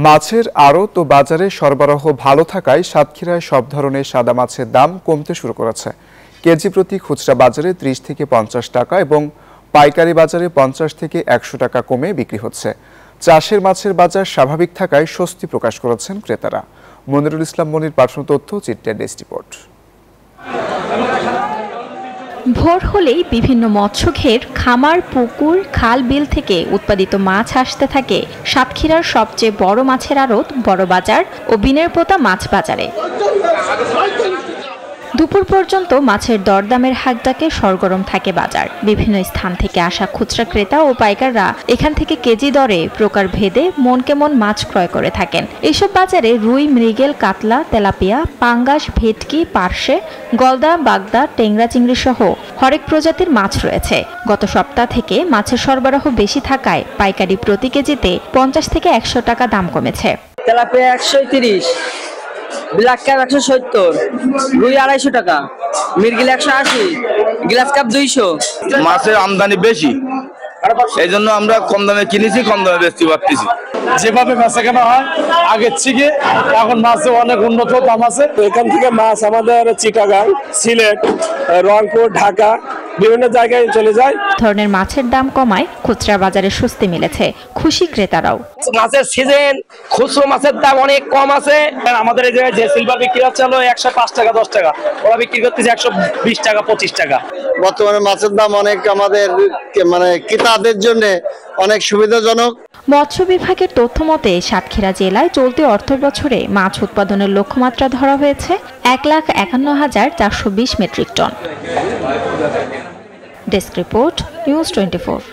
মাছের আড়ত ও বাজারে সরবরাহ ভালো থাকায় সাতক্ষীরায় সব ধরনের সাদা মাছের দাম কমতে শুরু করেছে। কেজি প্রতি খুচরা বাজারে ৩০ থেকে ৫০ টাকা এবং পাইকারি বাজারে ৫০ থেকে ১০০ টাকা কমে বিক্রি হচ্ছে। চাষের মাছের বাজার স্বাভাবিক থাকায় স্বস্তি প্রকাশ করেছেন ক্রেতারা। মনিরুল ইসলাম মনির পাঠানো তথ্য, চিত্রের ডেস্ক রিপোর্ট। ভোর হলেই বিভিন্ন মৎস্যঘের, খামার, পুকুর, খাল, বিল থেকে উৎপাদিত মাছ আসতে থাকে সাতক্ষীরার সবচেয়ে বড় মাছের আড়ত বড় বাজার ও বিনের পোতা মাছ বাজারে। দুপুর পর্যন্ত মাছের দরদামের হাক ডাকে সরগরম থাকে বাজার। বিভিন্ন স্থান থেকে আসা খুচরা ক্রেতা ও পাইকাররা এখান থেকে কেজি দরে প্রকার ভেদে মন কেমন মাছ ক্রয় করে থাকেন। এসব বাজারে রুই, মৃগেল, কাতলা, তেলাপিয়া, পাঙ্গাস, ভেটকি, পার্শে, গলদা, বাগদা, টেংরা, চিংড়ি সহ হরেক প্রজাতির মাছ রয়েছে। গত সপ্তাহ থেকে মাছের সরবরাহ বেশি থাকায় পাইকারি প্রতি কেজিতে ৫০ থেকে ১০০ টাকা দাম কমেছে। তেলাপিয়া ১৩০, ব্ল্যাক কাপ ১৭০, রুই ২৫০ টাকা, মিরগিল ১৮০, গ্লাস কাপ ২০০। মাছের আমদানি বেশি, এই জন্য আমরা কম দামে কিনেছি, কম দামে বেচতে পারতেছি। যেভাবে বেচা কেনা হয় আগের থেকে এখন মাছে অনেক উন্নত দাম আছে। এখান থেকে মাছ আমাদের চিটাগাং, সিলেট, রংপুর, ঢাকা বিভিন্ন জায়গায় চলে যায়। ধরনের মাছের দাম কমায় খুচরা বাজারে স্বস্তি মিলেছে, খুশি ক্রেতারাও। মাছের সিজন, খুচরো মাছের দাম অনেক কম আছে। আমাদের এই জায়গায় যে সিলভার বিক্রি হচ্ছে হলো ১০৫ টাকা ১০ টাকা, ওরা বিক্রি করতেছে ১২০ টাকা ২৫ টাকা। বর্তমানে মাছের দাম অনেক আমাদের ক্রেতাদের জন্য অনেক সুবিধাজনক। মৎস্য বিভাগের তথ্য মতে সাতক্ষীরা জেলায় চলতি অর্থ বছরে মাছ উৎপাদনের লক্ষ্যমাত্রা ধরা হয়েছে ১,৫১,৪২০ metric ton. Desk report, news 24।